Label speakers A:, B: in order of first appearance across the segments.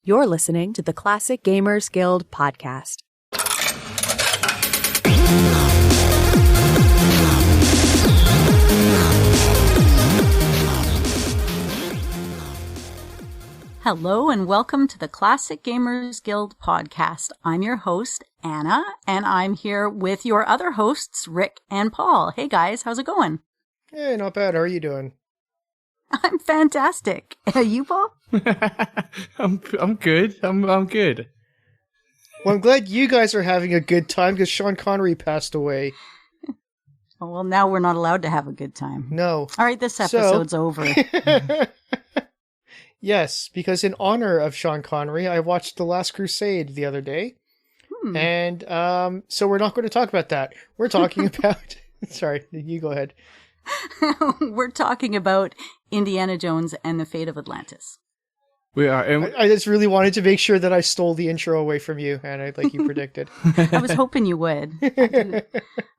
A: You're listening to the Classic Gamers Guild podcast.
B: Hello and welcome to the Classic Gamers Guild podcast. I'm your host, Anna, and I'm here with your other hosts, Rick and Paul. Hey guys, how's it going?
C: Hey, not bad. How are you doing?
B: I'm fantastic. You, Paul?
D: I'm good. I'm good.
C: Well, I'm glad you guys are having a good time because Sean Connery passed away.
B: Oh, well, now we're not allowed to have a good time.
C: No.
B: All right, this episode's over.
C: Yes, because in honor of Sean Connery, I watched The Last Crusade the other day. And so we're not going to talk about that. We're talking about... Sorry, you go ahead.
B: We're talking about Indiana Jones and the Fate of Atlantis.
D: We are. And
C: I just really wanted to make sure that I stole the intro away from you, Anna, like you predicted.
B: I was hoping you would.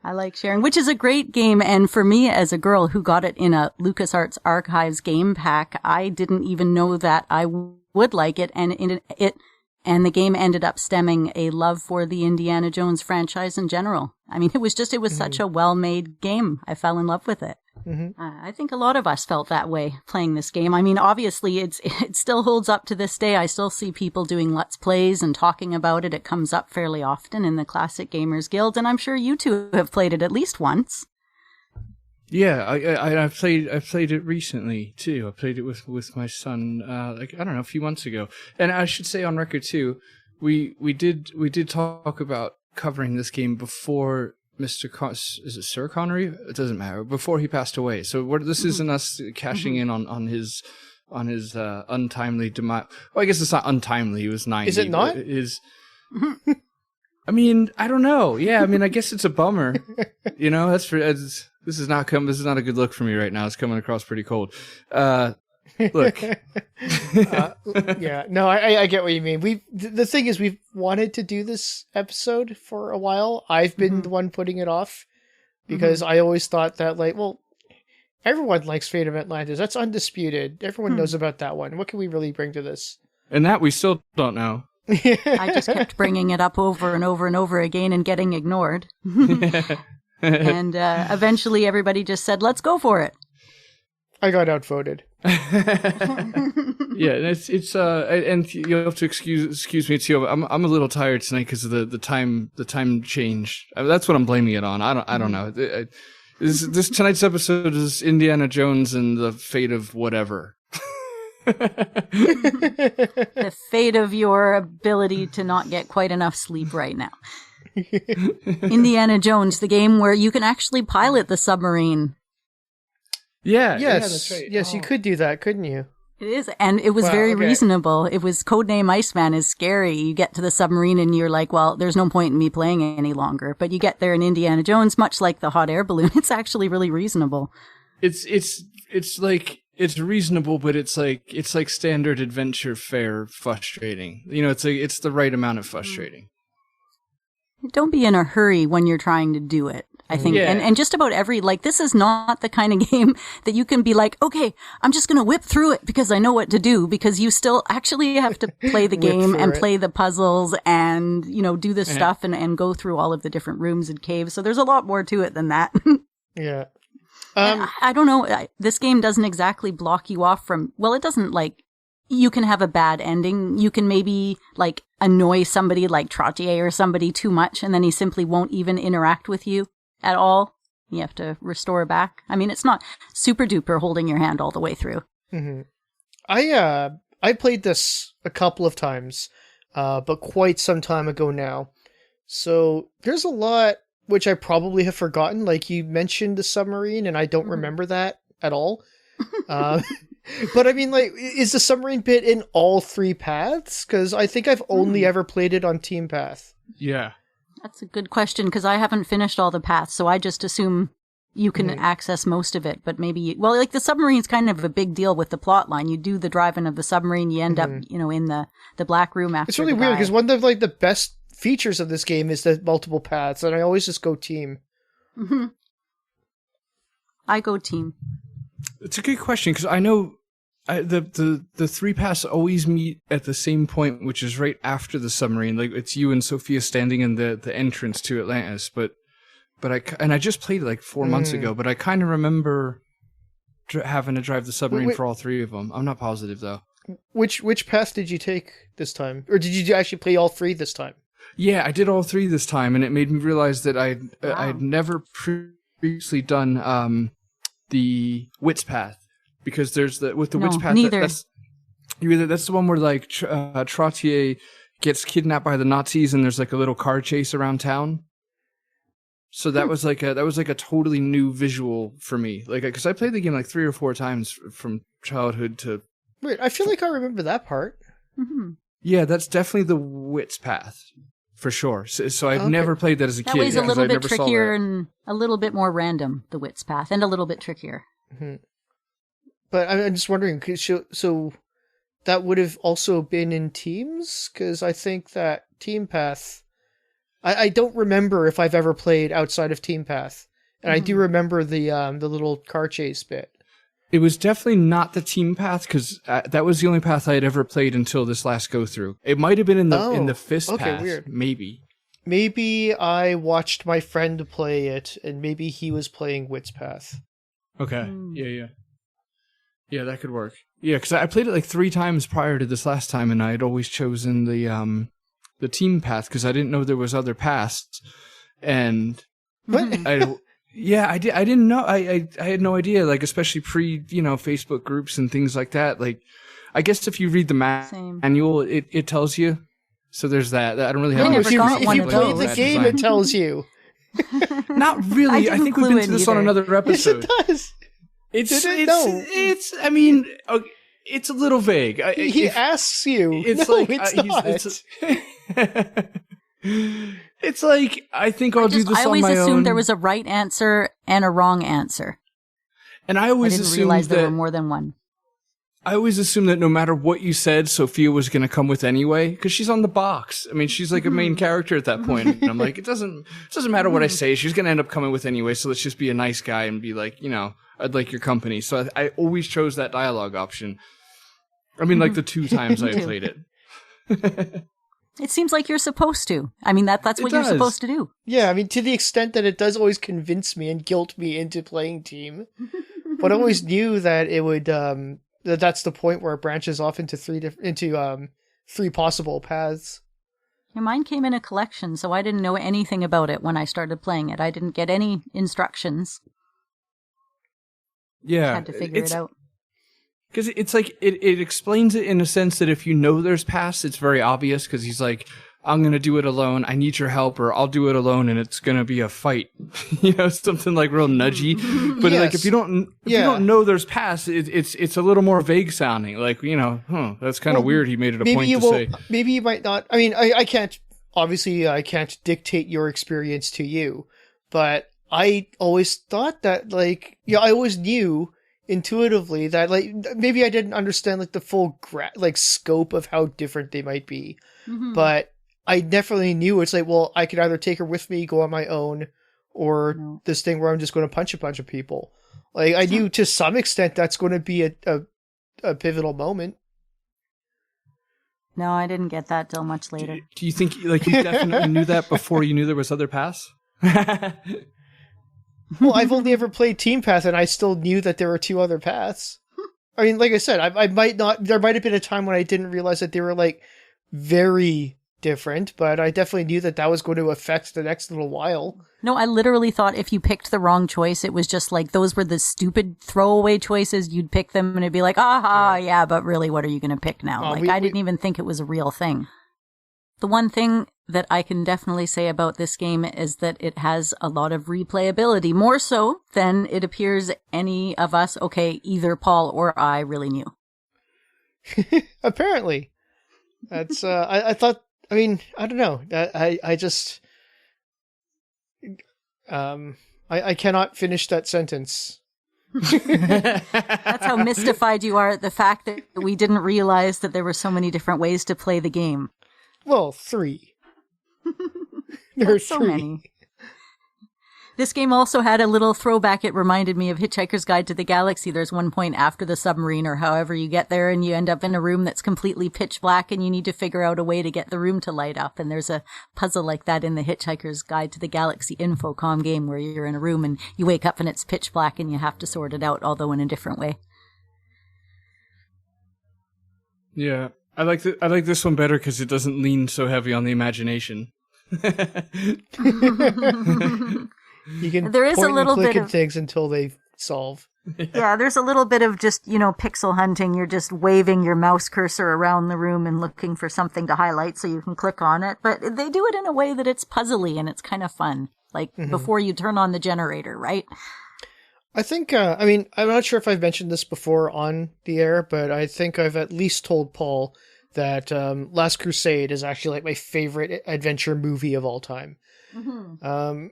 B: I like sharing, which is a great game. And for me, as a girl who got it in a LucasArts Archives game pack, I didn't even know that I would like it. And the game ended up stemming a love for the Indiana Jones franchise in general. I mean, it was such a well-made game. I fell in love with it. Mm-hmm. I think a lot of us felt that way playing this game. I mean, obviously, it still holds up to this day. I still see people doing Let's Plays and talking about it. It comes up fairly often in the Classic Gamers Guild, and I'm sure you two have played it at least once.
D: yeah, I've played it recently too. I played it with my son, I don't know, a few months ago. And I should say on record too, we did talk about covering this game before is it Sir Connery? It doesn't matter. Before he passed away. So this isn't us cashing in on his untimely demise. Well, I guess it's not untimely. He was 90.
C: Is it not?
D: I mean, I don't know. Yeah, I mean, I guess it's a bummer. You know, this is not a good look for me right now. It's coming across pretty cold. Look.
C: Yeah, no, I get what you mean. The thing is, we've wanted to do this episode for a while. I've been the one putting it off because I always thought that, like, well, everyone likes Fate of Atlantis. That's undisputed. Everyone knows about that one. What can we really bring to this?
D: And that we still don't know.
B: I just kept bringing it up over and over and over again and getting ignored. And eventually everybody just said, let's go for it.
C: I got outvoted.
D: Yeah, and you have to excuse me too. I'm a little tired tonight because of the time change. I mean, that's what I'm blaming it on. I don't know. This tonight's episode is Indiana Jones and the fate of whatever.
B: The fate of your ability to not get quite enough sleep right now. Indiana Jones, the game where you can actually pilot the submarine.
D: Yeah.
C: Yes.
D: Yeah, that's right.
C: Yes, you could do that, couldn't you?
B: It is, and it was very reasonable. It was Codename Iceman is scary. You get to the submarine and you're like, well, there's no point in me playing any longer. But you get there in Indiana Jones, much like the hot air balloon. It's actually really reasonable.
D: It's reasonable, but it's like standard adventure fare frustrating. You know, it's the right amount of frustrating.
B: Don't be in a hurry when you're trying to do it, I think.
D: Yeah.
B: And just about this is not the kind of game that you can be like, okay, I'm just going to whip through it because I know what to do, because you still actually have to play the game and play the puzzles and, you know, do the stuff and go through all of the different rooms and caves. So there's a lot more to it than that.
C: Yeah.
B: I don't know. This game doesn't exactly block you off from, well, it doesn't you can have a bad ending. You can maybe annoy somebody like Trottier or somebody too much, and then he simply won't even interact with you at all. You have to restore back. I mean, it's not super duper holding your hand all the way through.
C: Mm-hmm. I played this a couple of times, but quite some time ago now. So there's a lot which I probably have forgotten. Like, you mentioned the submarine, and I don't remember that at all. But I mean, is the submarine bit in all three paths? Because I think I've only ever played it on Team Path.
D: Yeah.
B: That's a good question, because I haven't finished all the paths, so I just assume you can access most of it, but maybe... the submarine's kind of a big deal with the plot line. You do the driving of the submarine, you end up, in the black room after.
C: It's really weird, because one of the best features of this game is the multiple paths, and I always just go Team.
B: Mm-hmm. I go Team.
D: It's a good question, because I know the three paths always meet at the same point, which is right after the submarine. Like it's you and Sophia standing in the entrance to Atlantis. But I just played it like 4 months ago. But I kind of remember having to drive the submarine for all three of them. I'm not positive though.
C: Which path did you take this time, or did you actually play all three this time?
D: Yeah, I did all three this time, and it made me realize that I'd never previously done the Wits path, because there's Wits path.
B: Neither.
D: That's the one where like Trottier gets kidnapped by the Nazis, and there's like a little car chase around town. So that was like a totally new visual for me, like because I played the game like 3 or 4 times from childhood to.
C: Wait, I feel like I remember that part.
B: Mm-hmm.
D: Yeah, that's definitely the Wits path, for sure. So I've never played that as a kid.
B: That way's a little bit trickier and a little bit more random, the Wits path, and a little bit trickier.
C: Mm-hmm. But I'm just wondering, so that would have also been in teams? Because I think that Team Path... I don't remember if I've ever played outside of Team Path. And I do remember the little car chase bit.
D: It was definitely not the team path, because that was the only path I had ever played until this last go through. It might have been in the fist path. Weird. Maybe
C: I watched my friend play it, and maybe he was playing Wits path.
D: Okay. Yeah, that could work. Yeah, because I played it like 3 times prior to this last time, and I had always chosen the team path because I didn't know there was other paths, and I didn't know. I had no idea. Like, especially Facebook groups and things like that. Like, I guess if you read the manual, it tells you. So there's that. I don't really have.
C: If you play the game, it tells you.
D: Not really. I think we've been to this on another episode.
C: Yes, it does.
D: It's. I mean, it's a little vague.
C: He asks you.
D: It's
C: no,
D: like
C: it's not.
D: It's like, I think I'll do this on my own.
B: I always assumed there was a right answer and a wrong answer.
D: And I always assumed
B: realize there were more than one.
D: I always assumed that no matter what you said, Sophia was going to come with anyway, because she's on the box. I mean, she's like a main character at that point. And I'm like, it doesn't matter what I say. She's going to end up coming with anyway, so let's just be a nice guy and be like, I'd like your company. So I always chose that dialogue option. I mean, like the 2 times I played it.
B: It seems like you're supposed to. I mean, that's what you're supposed to do.
C: Yeah, I mean, to the extent that it does always convince me and guilt me into playing team. But I always knew that it would, that's the point where it branches off into 3 possible paths.
B: Yeah, mine came in a collection, so I didn't know anything about it when I started playing it. I didn't get any instructions.
D: Yeah.
B: I had to figure it out.
D: Because it's like, it explains it in a sense that if you know there's paths, it's very obvious, because he's like, I'm going to do it alone, I need your help, or I'll do it alone and it's going to be a fight. Something like real nudgy. But like, if you don't know there's paths, it's a little more vague sounding. Like, that's kind of weird he made it a point to say.
C: Maybe you might not, I mean, I can't dictate your experience to you, but I always thought that, I always knew intuitively that, maybe I didn't understand, the full, scope of how different they might be. Mm-hmm. But I definitely knew it's like, well, I could either take her with me, go on my own, or this thing where I'm just going to punch a bunch of people. I knew to some extent that's going to be a pivotal moment.
B: No, I didn't get that till much later.
D: Do you think, you definitely knew that before you knew there was other paths?
C: Well, I've only ever played Team Path, and I still knew that there were 2 other paths. I mean, like I said, there might have been a time when I didn't realize that they were, very different, but I definitely knew that was going to affect the next little while.
B: No, I literally thought if you picked the wrong choice, it was just those were the stupid throwaway choices. You'd pick them, and it'd be like, yeah, but really, what are you going to pick now? I didn't even think it was a real thing. The one thing that I can definitely say about this game is that it has a lot of replayability, more so than it appears any of us, either Paul or I, really knew.
C: Apparently. That's, I thought, I mean, I don't know. I just, I cannot finish that sentence.
B: That's how mystified you are at the fact that we didn't realize that there were so many different ways to play the game.
C: Well, 3. There are
B: so
C: 3.
B: many. This game also had a little throwback. It reminded me of Hitchhiker's Guide to the Galaxy. There's one point after the submarine or however you get there and you end up in a room that's completely pitch black and you need to figure out a way to get the room to light up. And there's a puzzle like that in the Hitchhiker's Guide to the Galaxy Infocom game where you're in a room and you wake up and it's pitch black and you have to sort it out, although in a different way.
D: Yeah, I like this one better because it doesn't lean so heavy on the imagination.
C: You can
B: there is
C: point
B: a little
C: and click
B: bit
C: at things until they solve.
B: Yeah, there's a little bit of just, pixel hunting. You're just waving your mouse cursor around the room and looking for something to highlight so you can click on it. But they do it in a way that it's puzzly and it's kind of fun. Like before you turn on the generator, right?
C: I think, I'm not sure if I've mentioned this before on the air, but I think I've at least told Paul that Last Crusade is actually like my favorite adventure movie of all time. Mm-hmm.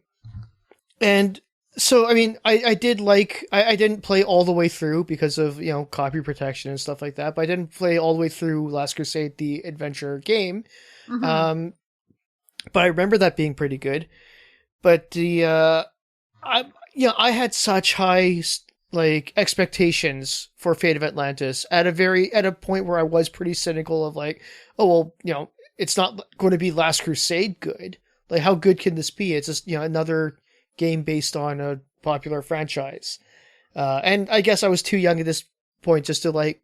C: And so, I didn't play all the way through because of, copy protection and stuff like that, but I didn't play all the way through Last Crusade, the adventure game. Mm-hmm. But I remember that being pretty good. But I had such high, expectations for Fate of Atlantis at a point where I was pretty cynical of it's not going to be Last Crusade good. Like, how good can this be? It's just, another game based on a popular franchise. And I guess I was too young at this point just to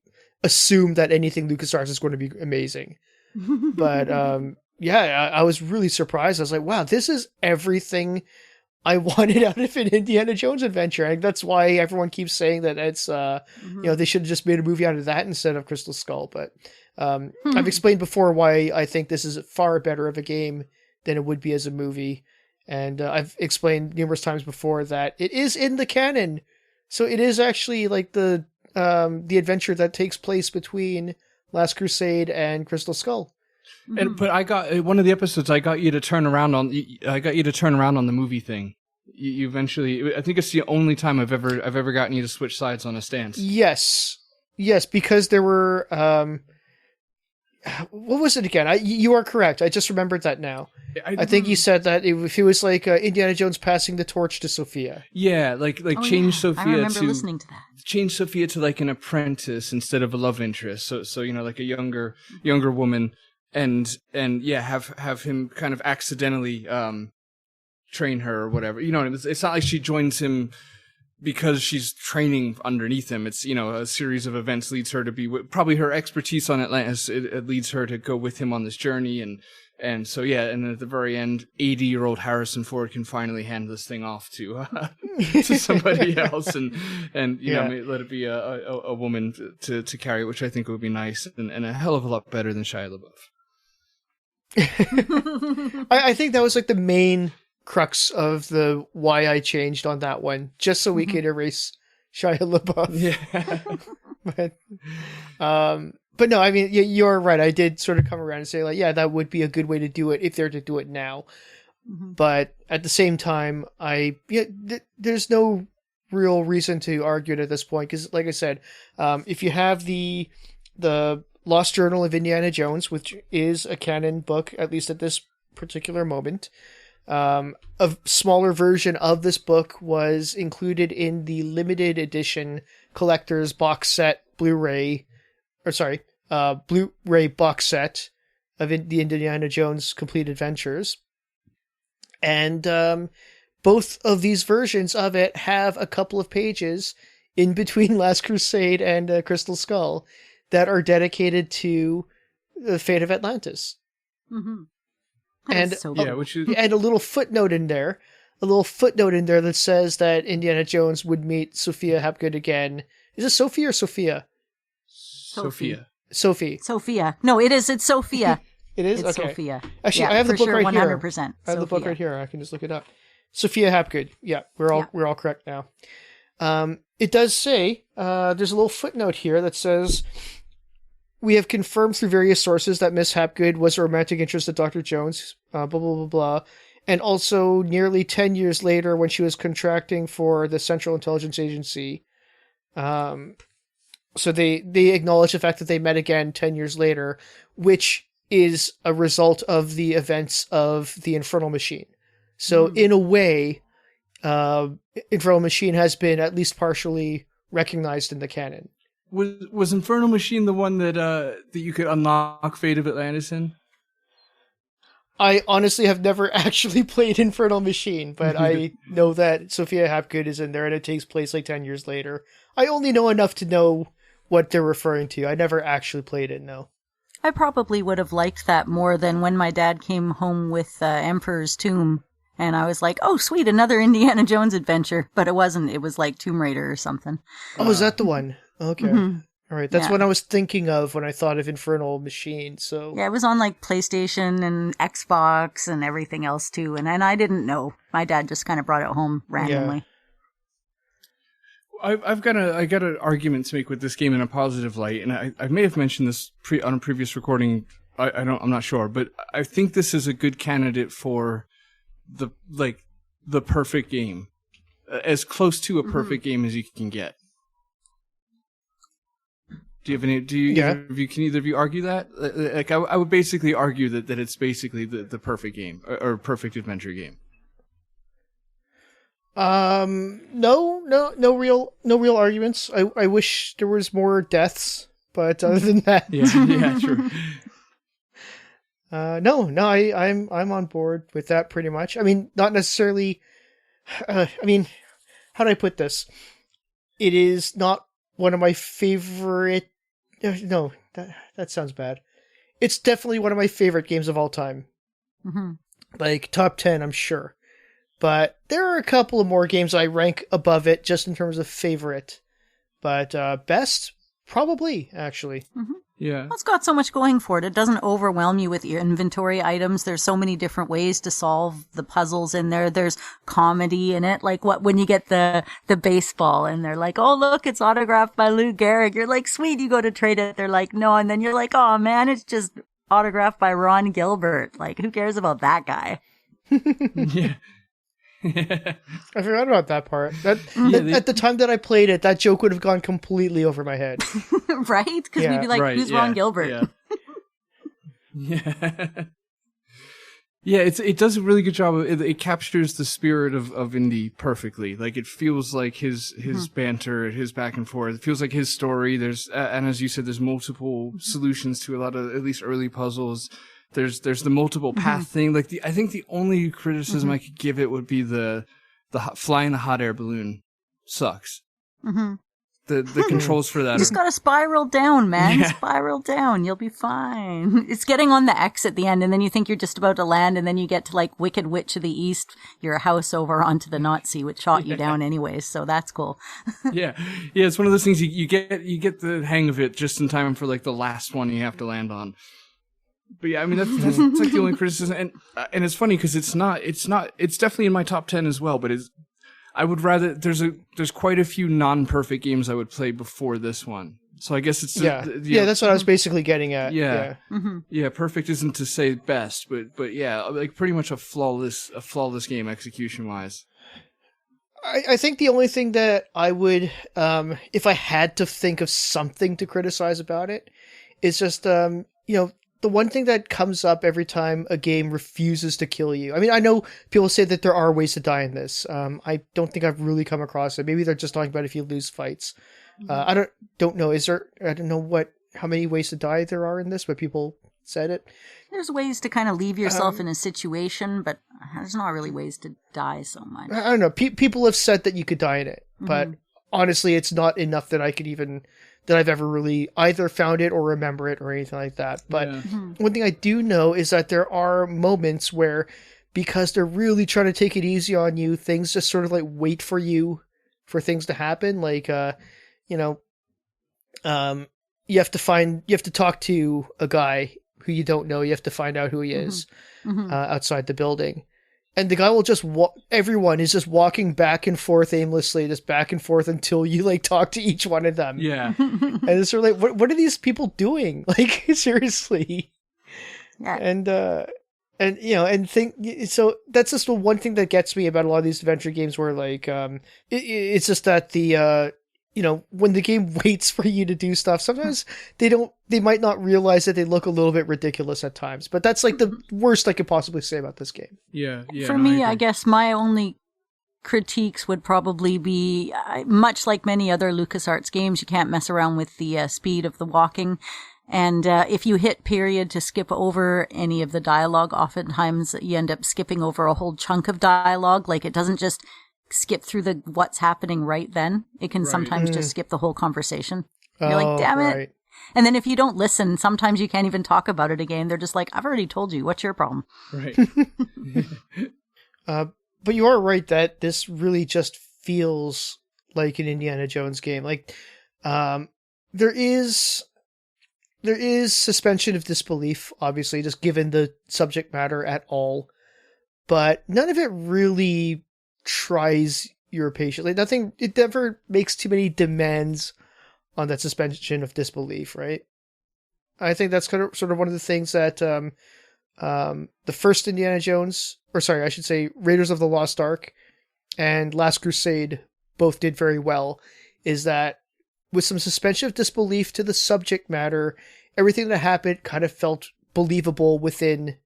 C: assume that anything LucasArts is going to be amazing. But I was really surprised. I was like, wow, this is everything I wanted out of an Indiana Jones adventure. And that's why everyone keeps saying that it's they should have just made a movie out of that instead of Crystal Skull. But I've explained before why I think this is far better of a game than it would be as a movie. And I've explained numerous times before that it is in the canon. So it is actually the adventure that takes place between Last Crusade and Crystal Skull.
D: But I got one of the episodes. I got you to turn around on the movie thing. You eventually. I think it's the only time I've ever gotten you to switch sides on a stance.
C: Yes, because there were. What was it again? You are correct. I just remembered that now. I think you said that if it was Indiana Jones passing the torch to Sophia.
D: Yeah, change Sophia.
B: I remember listening to that.
D: Change Sophia to an apprentice instead of a love interest. So a younger woman, and have him kind of accidentally train her or whatever. It's not like she joins him because she's training underneath him. It's, a series of events leads her to be probably her expertise on Atlantis. It leads her to go with him on this journey. And so, and at the very end, 80-year-old Harrison Ford can finally hand this thing off to somebody else and let it be a woman to carry it, which I think would be nice and a hell of a lot better than Shia LaBeouf.
C: I think that was the main crux of the why I changed on that one, just so we could erase Shia LaBeouf.
D: Yeah.
C: But no, you're right. I did sort of come around and say that would be a good way to do it if they're to do it now. Mm-hmm. But at the same time, there's no real reason to argue it at this point because, like I said, if you have the Lost Journal of Indiana Jones, which is a canon book, at least at this particular moment. A smaller version of this book was included in the limited edition collector's box set Blu-ray box set of the Indiana Jones Complete Adventures. And both of these versions of it have a couple of pages in between Last Crusade and Crystal Skull that are dedicated to the Fate of Atlantis.
B: Mm-hmm.
C: And
B: and
C: a little footnote in there that says that Indiana Jones would meet Sophia Hapgood again. Is it Sophie or Sophia?
D: Sophia.
C: Sophia.
B: No, it is. It's Sophia.
C: It is?
B: It's
C: okay.
B: Sophia.
C: Actually, I have the book right
B: 100%.
C: here.
B: 100%.
C: I have the book right here. I can just look it up. Sophia Hapgood. Yeah, we're all correct now. It does say, there's a little footnote here that says, we have confirmed through various sources that Miss Hapgood was a romantic interest of Dr. Jones, blah, blah, blah, blah. And also, nearly 10 years later, when she was contracting for the Central Intelligence Agency, so they acknowledge the fact that they met again 10 years later, which is a result of the events of the Infernal Machine. So, in a way, Infernal Machine has been at least partially recognized in the canon.
D: Was Infernal Machine the one that you could unlock Fate of Atlantis in?
C: I honestly have never actually played Infernal Machine, but I know that Sophia Hapgood is in there and it takes place like 10 years later. I only know enough to know what they're referring to. I never actually played it, no.
B: I probably would have liked that more than when my dad came home with Emperor's Tomb, and I was like, oh, sweet, another Indiana Jones adventure. But it wasn't. It was like Tomb Raider or something.
C: Oh, is that the one? Okay.
B: Mm-hmm.
C: All right. That's what I was thinking of when I thought of Infernal Machine. So
B: yeah, it was on like PlayStation and Xbox and everything else too. And I didn't know. My dad just kind of brought it home randomly.
C: Yeah.
D: I got an argument to make with this game in a positive light, and I may have mentioned this on a previous recording. I'm not sure, but I think this is a good candidate for the perfect game, as close to a perfect game as you can get. Do you have any? Can either of you argue that? Like I would basically argue that it's basically the perfect game or perfect adventure game.
C: No real arguments. I wish there was more deaths, but other than that,
D: yeah, true.
C: I'm on board with that pretty much. I mean, not necessarily. How do I put this? It is not one of my favorite. No, that sounds bad. It's definitely one of my favorite games of all time.
B: Mm-hmm.
C: Like top 10, I'm sure. But there are a couple of more games I rank above it just in terms of favorite. But best, probably, actually.
B: Mm-hmm.
D: Yeah.
B: Well, it's got so much going for it. It doesn't overwhelm you with your inventory items. There's so many different ways to solve the puzzles in there. There's comedy in it. Like when you get the baseball and they're like, oh, look, it's autographed by Lou Gehrig. You're like, sweet, you go to trade it. They're like, no. And then you're like, oh, man, it's just autographed by Ron Gilbert. Like, who cares about that guy?
D: Yeah.
C: I forgot about that part. At the time that I played it, that joke would have gone completely over my head.
B: Right? Because we'd be like, who's Ron Gilbert?
D: Yeah. Yeah, it does a really good job. It captures the spirit of Indy perfectly. Like it feels like his banter, his back and forth. It feels like his story. There's and as you said, there's multiple solutions to a lot of at least early puzzles. There's the multiple path thing. Like I think the only criticism I could give it would be the flying the hot air balloon sucks.
B: Mm-hmm.
D: The controls for that.
B: You just gotta spiral down, man.
D: Yeah.
B: Spiral down. You'll be fine. It's getting on the X at the end, and then you think you're just about to land, and then you get to like Wicked Witch of the East, your house over onto the Nazi, which shot you down anyways. So that's cool.
D: Yeah. It's one of those things you get the hang of it just in time for like the last one you have to land on. But yeah, I mean that's like the only criticism, and it's funny because it's definitely in my top 10 as well. But I would rather there's quite a few non-perfect games I would play before this one. So I guess it's
C: that's what I was basically getting at.
D: Yeah. Perfect isn't to say best, but yeah, like pretty much a flawless game execution wise.
C: I think the only thing that I would, if I had to think of something to criticize about it, is just the one thing that comes up every time a game refuses to kill you. I mean, I know people say that there are ways to die in this. I don't think I've really come across it. Maybe they're just talking about if you lose fights. I don't know. I don't know how many ways to die there are in this, but people said it.
B: There's ways to kind of leave yourself in a situation, but there's not really ways to die so much.
C: I don't know. People have said that you could die in it, but honestly, it's not enough that I've ever really either found it or remember it or anything like that. But one thing I do know is that there are moments where, because they're really trying to take it easy on you, things just sort of like wait for for things to happen. Like, you have to talk to a guy who you don't know. You have to find out who he is outside the building. And the guy will just everyone is just walking back and forth aimlessly, just back and forth until you like talk to each one of them.
D: Yeah.
C: And it's sort of like, what are these people doing? Like, seriously.
B: Yeah.
C: So that's just the one thing that gets me about a lot of these adventure games where like, it's just that when the game waits for you to do stuff, sometimes they might not realize that they look a little bit ridiculous at times, but that's like the worst I could possibly say about this game.
D: Yeah.
B: For me, I guess my only critiques would probably be, much like many other LucasArts games, you can't mess around with the speed of the walking. And if you hit period to skip over any of the dialogue, oftentimes you end up skipping over a whole chunk of dialogue. Like, it doesn't just skip through the what's happening right then. It can sometimes just skip the whole conversation. You're like, damn it.
C: Right.
B: And then if you don't listen, sometimes you can't even talk about it again. They're just like, I've already told you. What's your problem?
D: Right.
C: But you are right that this really just feels like an Indiana Jones game. Like, there is suspension of disbelief, obviously, just given the subject matter at all. But none of it really tries your patience. Like, nothing, it never makes too many demands on that suspension of disbelief, right? I think that's kind of sort of one of the things that the first Indiana Jones, or sorry, I should say Raiders of the Lost Ark and Last Crusade both did very well, is that with some suspension of disbelief to the subject matter, everything that happened kind of felt believable within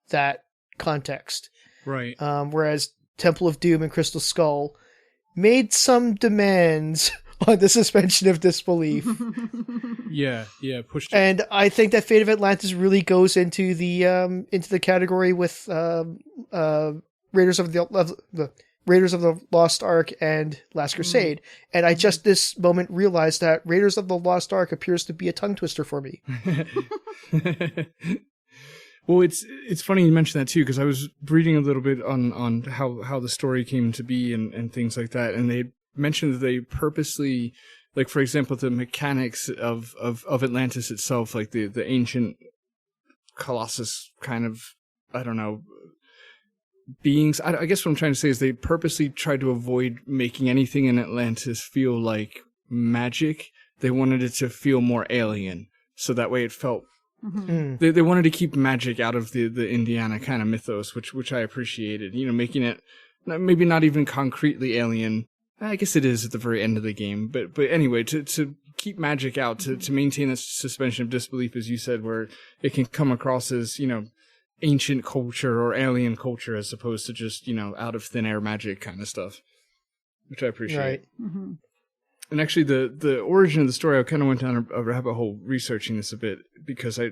C: that context.
D: Right.
C: Whereas Temple of Doom and Crystal Skull made some demands on the suspension of disbelief.
D: Yeah, pushed it.
C: And I think that Fate of Atlantis really goes into the category with Raiders of the Lost Ark and Last Crusade. And I just this moment realized that Raiders of the Lost Ark appears to be a tongue twister for me.
D: Well, it's funny you mention that too, because I was reading a little bit on how the story came to be and things like that, and they mentioned that they purposely, like, for example, the mechanics of Atlantis itself, like the ancient Colossus kind of, I don't know, beings. I guess what I'm trying to say is they purposely tried to avoid making anything in Atlantis feel like magic. They wanted it to feel more alien, so that way it felt. Mm-hmm. They wanted to keep magic out of the Indiana kind of mythos, which I appreciated. You know, making it maybe not even concretely alien. I guess it is at the very end of the game, but anyway, to keep magic out, to maintain that suspension of disbelief, as you said, where it can come across as, you know, ancient culture or alien culture as opposed to just, you know, out of thin air magic kind of stuff, which I appreciate.
C: Right.
B: Mm-hmm.
D: And actually, the origin of the story, I kind of went down a rabbit hole researching this a bit, because I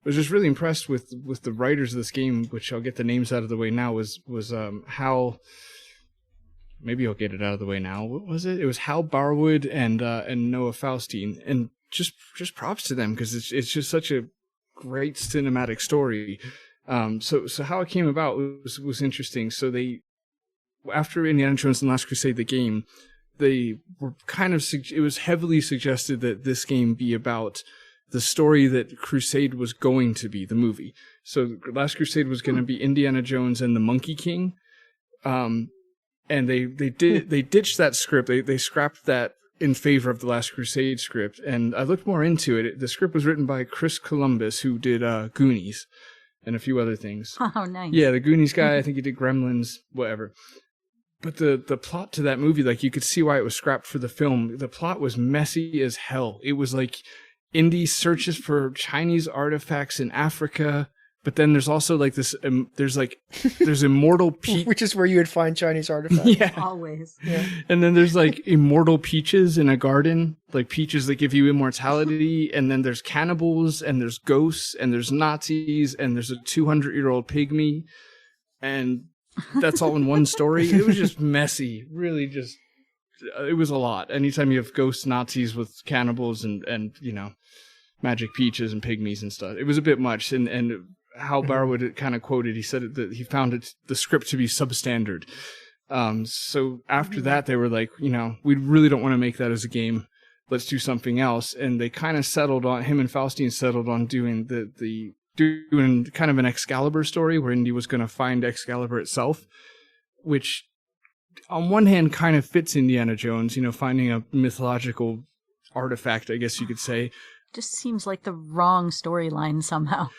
D: was just really impressed with the writers of this game, which I'll get the names out of the way now, was Hal. Maybe I'll get it out of the way now. What was it? It was Hal Barwood and Noah Faustine, and just props to them, because it's just such a great cinematic story. So how it came about was interesting. So they, after Indiana Jones and Last Crusade, the game, they were kind of it was heavily suggested that this game be about the story that Crusade was going to be, the movie. So Last Crusade was going to be Indiana Jones and the Monkey King. And they ditched that script. They scrapped that in favor of the Last Crusade script. And I looked more into it. The script was written by Chris Columbus, who did Goonies and a few other things.
B: Oh, nice.
D: Yeah, the Goonies guy. I think he did Gremlins, whatever. But the plot to that movie, like, you could see why it was scrapped for the film. The plot was messy as hell. It was like Indy searches for Chinese artifacts in Africa. But then there's also like this, there's immortal peach.
C: Which is where you would find Chinese artifacts.
D: Yeah.
B: Always.
C: Yeah.
D: And then there's like immortal peaches in a garden, like peaches that give you immortality. And then there's cannibals, and there's ghosts, and there's Nazis, and there's a 200-year-old pygmy. And that's all in one story. It was just messy. Really just, it was a lot. Anytime you have ghosts, Nazis with cannibals and you know, magic peaches and pygmies and stuff. It was a bit much. And Hal Barwood kind of quoted, he said that he found the script to be substandard. So after that, they were like, you know, we really don't want to make that as a game. Let's do something else. And they kind of settled on, him and Faustine settled on doing doing kind of an Excalibur story where Indy was going to find Excalibur itself, which on one hand kind of fits Indiana Jones, you know, finding a mythological artifact, I guess you could say.
B: Just seems like the wrong storyline somehow.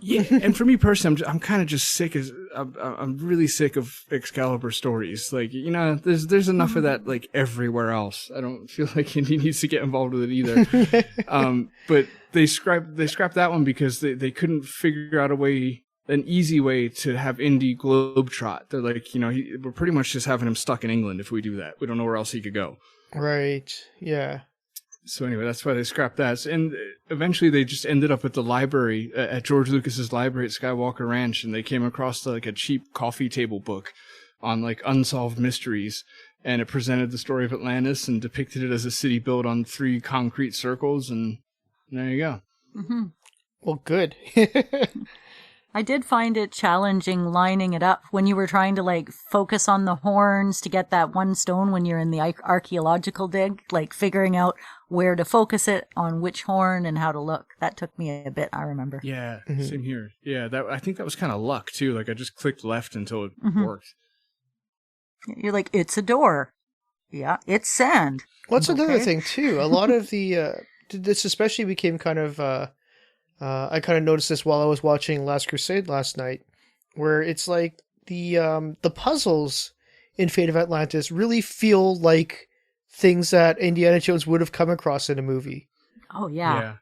D: Yeah, and for me personally, I'm kind of just sick I'm really sick of Excalibur stories. Like, you know, there's enough of that like everywhere else. I don't feel like Indy needs to get involved with it either. But they scrapped that one because they couldn't figure out a way an easy way to have Indy globetrot. They're like, we're pretty much just having him stuck in England if we do that. We don't know where else he could go.
C: Right. Yeah.
D: So anyway, that's why they scrapped that. And eventually they just ended up at the library, at George Lucas's library at Skywalker Ranch, and they came across like a cheap coffee table book on like unsolved mysteries. And it presented the story of Atlantis and depicted it as a city built on 3 concrete circles. And there you go.
B: Mm-hmm.
C: Well, good.
B: I did find it challenging lining it up when you were trying to like focus on the horns to get that one stone when you're in the archaeological dig, like figuring out where to focus it on which horn and how to look. That took me a bit, I remember.
D: Yeah, same here. Yeah, I think that was kind of luck too. Like I just clicked left until it worked.
B: You're like, it's a door. Yeah, it's sand.
C: Well, that's another thing too. A lot of the this especially became kind of I kind of noticed this while I was watching Last Crusade last night, where it's like the puzzles in Fate of Atlantis really feel like things that Indiana Jones would have come across in a movie.
B: Oh yeah.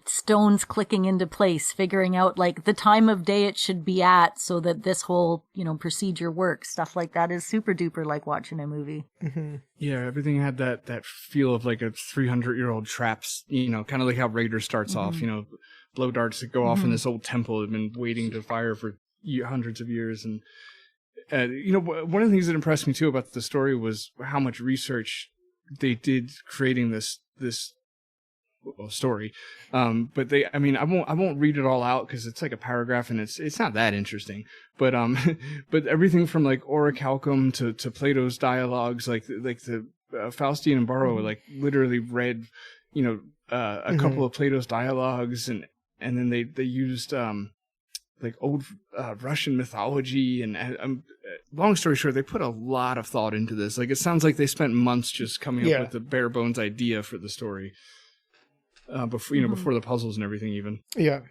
B: Stones clicking into place, figuring out like the time of day it should be at so that this whole, procedure works. Stuff like that is super duper like watching a movie.
C: Mm-hmm.
D: Yeah, everything had that feel of like a 300-year-old traps, kind of like how Raider starts off, blow darts that go off in this old temple that have been waiting to fire for hundreds of years. And, one of the things that impressed me too about the story was how much research they did creating this story. But I won't read it all out because it's like a paragraph and it's not that interesting. But but everything from like orichalcum to Plato's dialogues, like the Faustine and Barrow like literally read, a couple of Plato's dialogues and then they used like old Russian mythology and long story short, they put a lot of thought into this. Like it sounds like they spent months just coming up with the bare bones idea for the story. Before the puzzles and everything even. Yeah.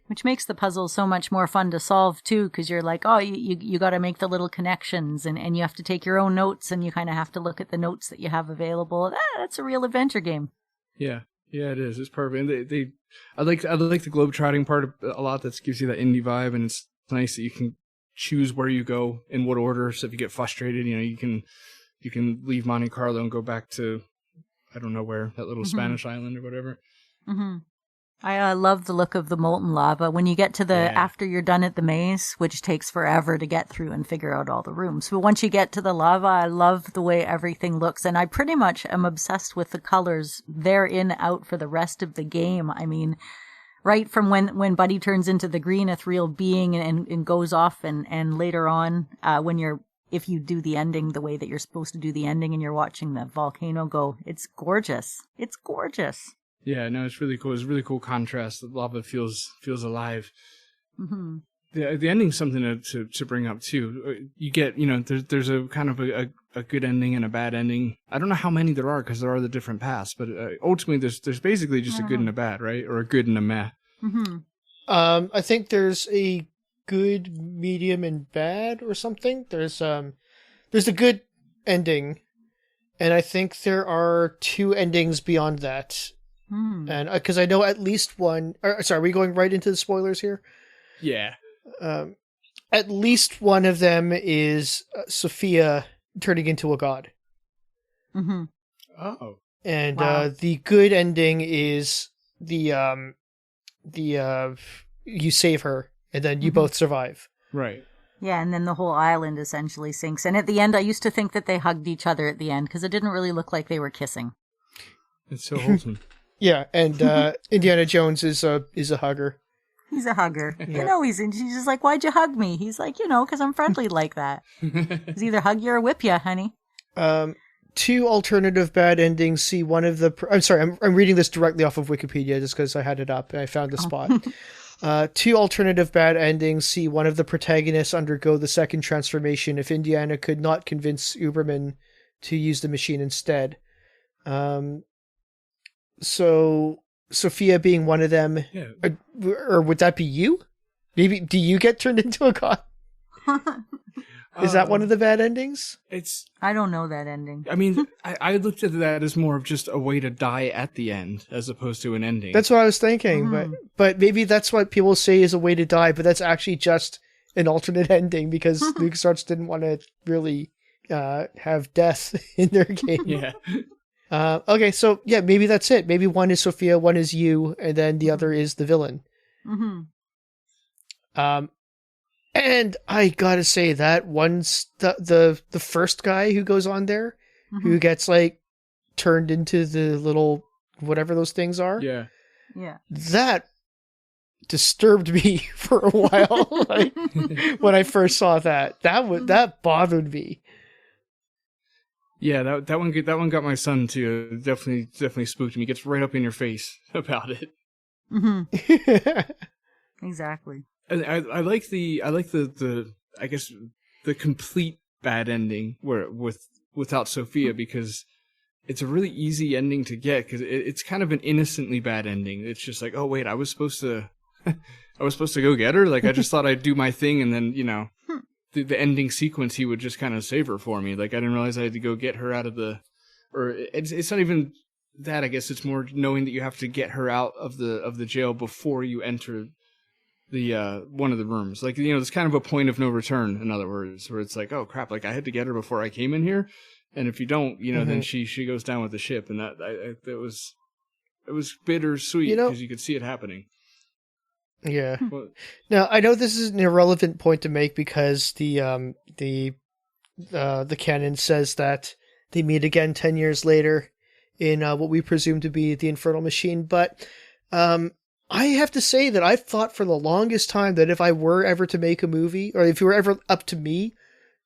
B: Which makes the puzzle so much more fun to solve too, because you're like, oh, you got to make the little connections and you have to take your own notes and you kind of have to look at the notes that you have available. That's a real adventure game.
D: Yeah. Yeah, it is. It's perfect. And I like the globetrotting part a lot. That gives you that indie vibe, and it's nice that you can choose where you go in what order. So if you get frustrated, you can leave Monte Carlo and go back to I don't know where, that little Spanish island or whatever.
B: Mm-hmm. I love the look of the molten lava when you get to after you're done at the maze, which takes forever to get through and figure out all the rooms. But once you get to the lava, I love the way everything looks. And I pretty much am obsessed with the colors. They're in out for the rest of the game. I mean, right from when Buddy turns into the green ethereal being and goes off and later on, if you do the ending the way that you're supposed to do the ending and you're watching the volcano go, it's gorgeous. It's gorgeous.
D: Yeah, no, it's really cool. It's a really cool contrast. The lava feels alive. Mm-hmm. The ending's something to bring up too. You get, there's a kind of a good ending and a bad ending. I don't know how many there are because there are the different paths, but ultimately there's basically just a good and a bad, right? Or a good and a meh.
B: Mm-hmm.
C: I think there's a good, medium, and bad or something. There's a good ending, and I think there are 2 endings beyond that. And because I know at least one. Sorry, are we going right into the spoilers here?
D: Yeah.
C: At least one of them is Sophia turning into a god.
B: Mm-hmm.
D: Oh.
C: And the good ending is the you save her and then you both survive.
D: Right.
B: Yeah, and then the whole island essentially sinks. And at the end, I used to think that they hugged each other at the end because it didn't really look like they were kissing.
D: It's so wholesome.
C: Yeah, and Indiana Jones is a hugger.
B: He's a hugger. Yeah. She's just like, why'd you hug me? He's like, because I'm friendly like that. He's either hug you or whip you, honey.
C: 2 alternative bad endings see one of the... I'm sorry, I'm reading this directly off of Wikipedia just because I had it up and I found the spot. 2 alternative bad endings see one of the protagonists undergo the second transformation if Indiana could not convince Uberman to use the machine instead. So Sophia being one of them, or would that be you? Maybe do you get turned into a god? Is that one of the bad endings?
B: I don't know that ending.
D: I mean, I looked at that as more of just a way to die at the end, as opposed to an ending.
C: That's what I was thinking, but maybe that's what people say is a way to die, but that's actually just an alternate ending because LucasArts didn't want to really have death in their game.
D: Yeah.
C: Okay, so yeah, maybe that's it. Maybe one is Sophia, one is you, and then the other is the villain. And I gotta say that one's the first guy who goes on there, who gets like turned into the little whatever those things are.
D: Yeah.
C: That disturbed me for a while. Like, when I first saw that that bothered me.
D: Yeah, that one got my son too. It definitely spooked me. It gets right up in your face about it.
B: Exactly.
D: I like the I guess the complete bad ending without Sophia, because it's a really easy ending to get, because it's kind of an innocently bad ending. It's just like, oh wait, I was supposed to go get her. Like, I just thought I'd do my thing, and then the ending sequence, he would just kind of save her for me. Like, I didn't realize I had to go get her out of the, or it's not even that. I guess it's more knowing that you have to get her out of the jail before you enter the one of the rooms. Like, there's kind of a point of no return, in other words, where it's like, oh crap, like I had to get her before I came in here, and if you don't, then she goes down with the ship, and it was bittersweet because you could see it happening.
C: Yeah. Now, I know this is an irrelevant point to make because the canon says that they meet again 10 years later in what we presume to be the Infernal Machine, but I have to say that I've thought for the longest time that if I were ever to make a movie, or if it were ever up to me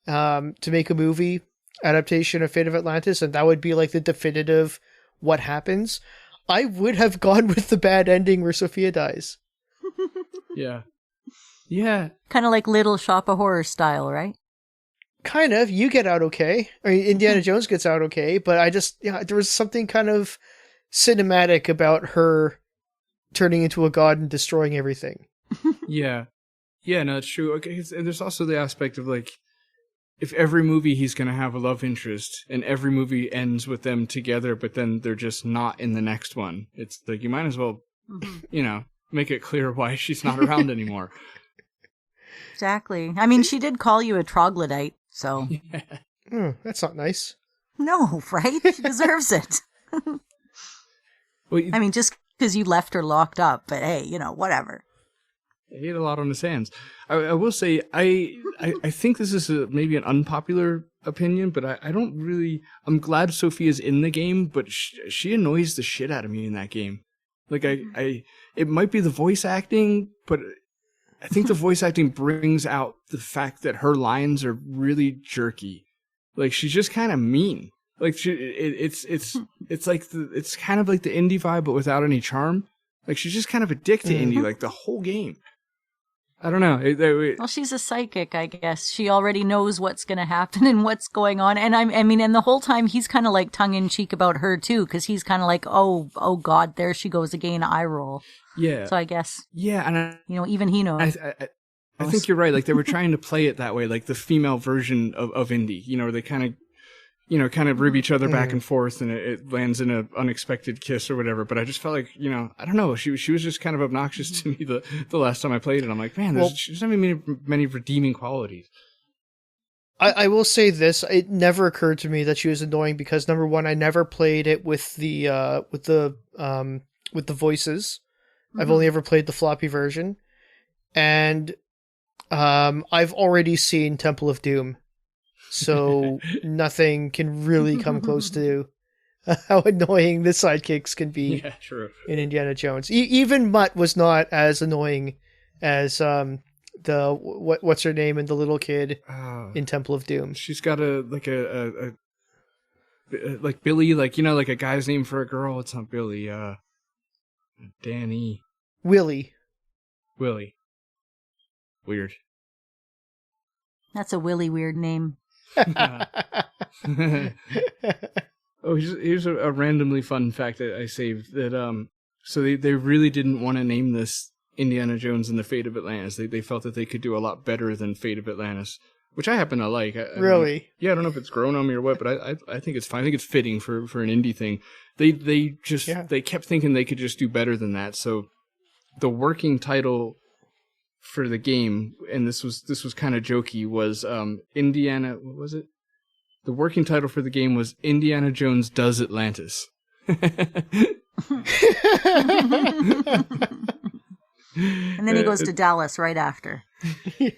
C: to make a movie adaptation of Fate of Atlantis, and that would be like the definitive what happens, I would have gone with the bad ending where Sophia dies.
D: Yeah.
B: Kind of like Little Shop of Horror style, right?
C: Kind of. You get out okay. I mean, Indiana Jones gets out okay, but I just, there was something kind of cinematic about her turning into a god and destroying everything.
D: Yeah, no, it's true. Okay, and there's also the aspect of, like, if every movie he's going to have a love interest, and every movie ends with them together, but then they're just not in the next one, it's like, you might as well, make it clear why she's not around anymore.
B: Exactly. I mean, she did call you a troglodyte, so.
C: Yeah. That's not nice.
B: No, right? She deserves it.
D: Well,
B: I mean, just because you left her locked up, but hey, whatever.
D: He had a lot on his hands. I will say, I think this is maybe an unpopular opinion, but I don't really, I'm glad Sophia's in the game, but she annoys the shit out of me in that game. Like, it might be the voice acting, but I think the voice acting brings out the fact that her lines are really jerky. Like, she's just kind of mean. Like, it's like it's kind of like the Indy vibe, but without any charm. Like, she's just kind of a dick to Indy, like, the whole game. I don't know.
B: Well, she's a psychic, I guess. She already knows what's going to happen and what's going on. And I mean, and the whole time he's kind of like tongue in cheek about her too, because he's kind of like, oh God, there she goes again, eye roll.
D: Yeah.
B: So I guess.
D: Yeah, and
B: even he knows.
D: I think you're right. Like, they were trying to play it that way, like the female version of Indy. They kind of rib each other back and forth, and it lands in an unexpected kiss or whatever. But I just felt like, I don't know. She was just kind of obnoxious to me the last time I played it. I'm like, man, she's not even many redeeming qualities.
C: I will say this: it never occurred to me that she was annoying because, number one, I never played it with the voices. I've only ever played the floppy version, and I've already seen Temple of Doom. So nothing can really come close to how annoying the sidekicks can be in Indiana Jones. Even Mutt was not as annoying as what's her name and the little kid in Temple of Doom.
D: She's got a like Billy, like like a guy's name for a girl. It's not Billy. Danny.
C: Willie.
D: Weird.
B: That's a Willie weird name.
D: Oh, here's a randomly fun fact that I saved. That so they really didn't want to name this Indiana Jones and the Fate of Atlantis. They felt that they could do a lot better than Fate of Atlantis. which I happen to like.
C: Really?
D: I don't know if it's grown on me or what, but I think it's fine. I think it's fitting for an indie thing. They kept thinking they could just do better than that. So the working title for the game, and this was kind of jokey, was Indiana. What was it? The working title for the game was Indiana Jones Does Atlantis.
B: And then he goes to Dallas right after.
D: I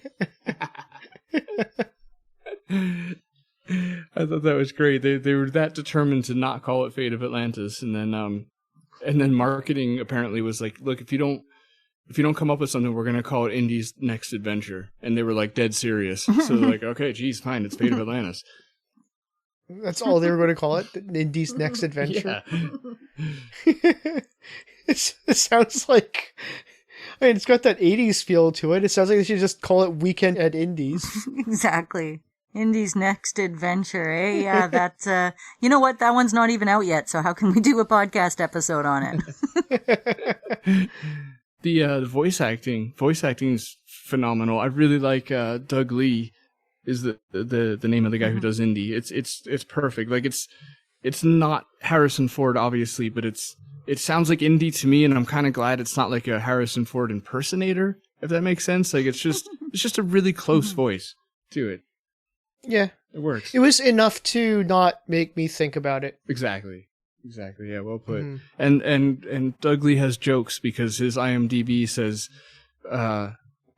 D: thought that was great. They were that determined to not call it Fate of Atlantis, and then marketing apparently was like, look, if you don't come up with something, we're gonna call it Indy's Next Adventure, and they were like dead serious. So they're like, okay, geez, fine, it's Fate of Atlantis.
C: That's all they were going to call it, Indy's Next Adventure. Yeah. It sounds like, I mean, it's got that 80s feel to it. It sounds like they should just call it Weekend at Indy's.
B: Exactly. Indy's Next Adventure, eh? Yeah, that's, you know what? That one's not even out yet, so how can we do a podcast episode on it?
D: The voice acting is phenomenal. I really like Doug Lee is the name of the guy who does Indy. It's perfect. Like it's not Harrison Ford, obviously, but it sounds like Indy to me, and I'm kind of glad it's not like a Harrison Ford impersonator, if that makes sense. Like it's just a really close voice to it.
C: Yeah,
D: it works.
C: It was enough to not make me think about it.
D: Exactly. Yeah, well put. And Doug Lee has jokes because his IMDb says,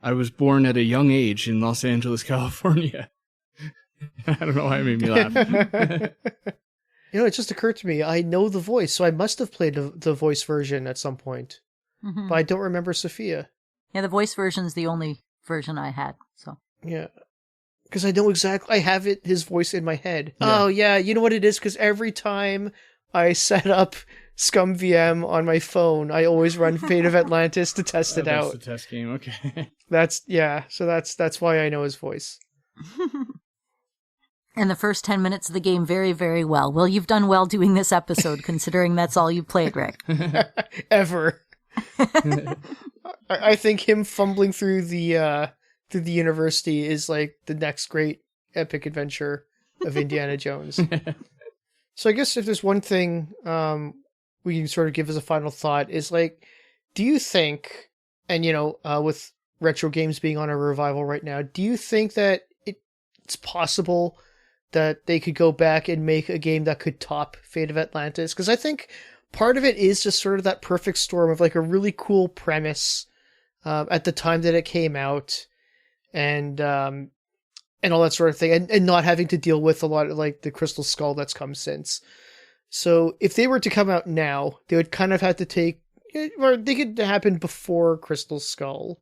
D: I was born at a young age in Los Angeles, California. I don't know why it made me laugh.
C: You know, it just occurred to me, I know the voice, so I must have played the voice version at some point. But I don't remember Sophia.
B: Yeah, the voice version's the only version I had, so.
C: Yeah. Because I know exactly, I have his voice in my head.
D: Yeah.
C: Oh, yeah, you know what it is? Because every time I set up Scum VM on my phone, I always run Fate of Atlantis to test it out.
D: That's the test game, okay.
C: So that's why I know his voice.
B: And the first 10 minutes of the game very, very well. Well, you've done well doing this episode, considering that's all you played, Rick.
C: Ever. I think him fumbling through the university is like the next great epic adventure of Indiana Jones. So I guess if there's one thing we can sort of give as a final thought is like, do you think, and you know, with retro games being on a revival right now, do you think that it's possible that they could go back and make a game that could top Fate of Atlantis? Because I think part of it is just sort of that perfect storm of like a really cool premise at the time that it came out, and all that sort of thing, and not having to deal with a lot of like the Crystal Skull that's come since. So if they were to come out now, they would kind of have to take, or they could happen before Crystal Skull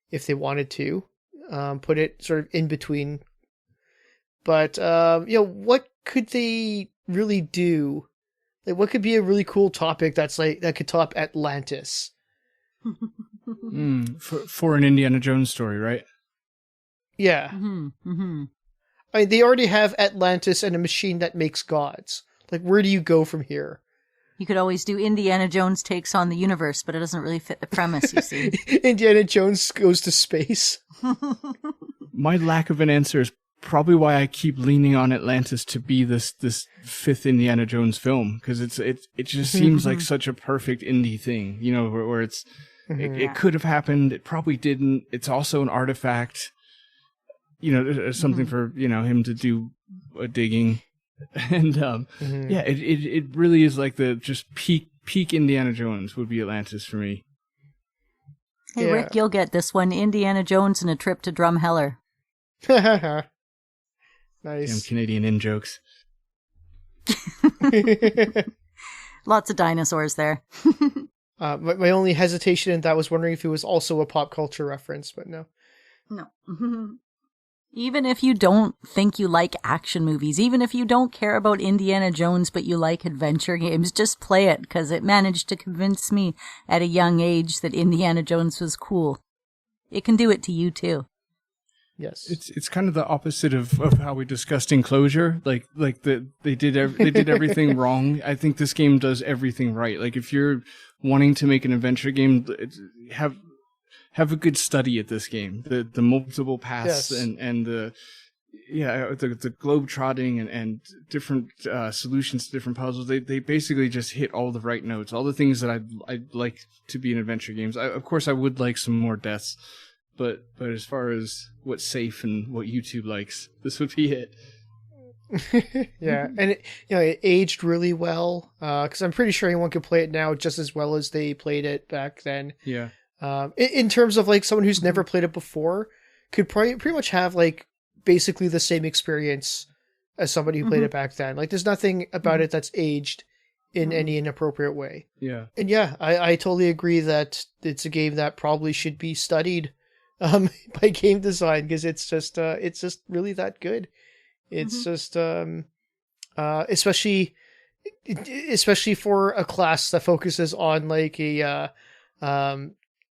C: if they wanted to, put it sort of in between. But, you know, what could they really do? Like, what could be a really cool topic that's like, that could top Atlantis?
D: For an Indiana Jones story, right?
C: Yeah.
B: Mm-hmm.
C: I mean, they already have Atlantis and a machine that makes gods. Like, where do you go from here?
B: You could always do Indiana Jones takes on the universe, but it doesn't really fit the premise, you see.
C: Indiana Jones goes to space.
D: My lack of an answer is probably why I keep leaning on Atlantis to be this fifth Indiana Jones film, because it just seems like such a perfect indie thing, you know, where it's it could have happened, it probably didn't. It's also an artifact, you know, something for, you know, him to do a digging, and yeah, it really is like the just peak Indiana Jones would be Atlantis for me.
B: Hey,
C: Yeah.
B: Rick, you'll get this one: Indiana Jones and a trip to Drumheller.
C: Nice.
D: Damn Canadian in jokes.
B: Lots of dinosaurs there.
C: My only hesitation in that was wondering if it was also a pop culture reference, but no.
B: No. Even if you don't think you like action movies, even if you don't care about Indiana Jones but you like adventure games, just play it, because it managed to convince me at a young age that Indiana Jones was cool. It can do it to you too.
C: Yes.
D: It's kind of the opposite of how we discussed Enclosure. Like they did everything wrong. I think this game does everything right. Like if you're wanting to make an adventure game, have a good study at this game. The multiple paths
C: Yes.
D: and the the globe trotting and different solutions to different puzzles. They basically just hit all the right notes, all the things that I'd like to be in adventure games. Of course, I would like some more deaths, but as far as what's safe and what YouTube likes, this would be it.
C: Yeah, and it aged really well, because I'm pretty sure anyone could play it now just as well as they played it back then.
D: Yeah.
C: In terms of like someone who's never played it before, could pretty much have like basically the same experience as somebody who played it back then. Like, there's nothing about it that's aged in any inappropriate way.
D: Yeah.
C: And yeah, I totally agree that it's a game that probably should be studied by game design, because it's just really that good. It's just especially for a class that focuses on like a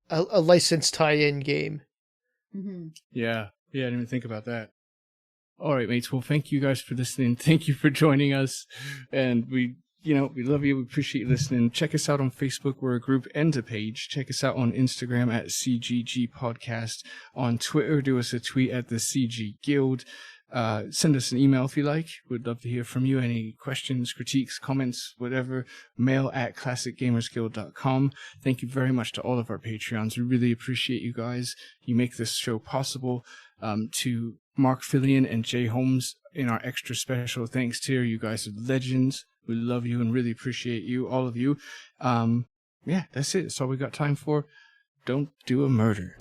C: licensed tie-in game.
D: Yeah, I didn't even think about that. All right, mates. Well, thank you guys for listening. Thank you for joining us, and we love you. We appreciate you listening. Check us out on Facebook. We're a group and a page. Check us out on Instagram at CGG Podcast. On Twitter, do us a tweet at the CG Guild. Send us an email if you like. We'd love to hear from you. Any questions, critiques, comments, whatever. Mail at classicgamersguild.com. Thank you very much to all of our Patreons. We really appreciate you guys. You make this show possible. To Mark Fillion and Jay Holmes in our extra special thanks tier. You guys are legends. We love you and really appreciate you, all of you. Yeah, that's it. That's all we got time for. Don't do a murder.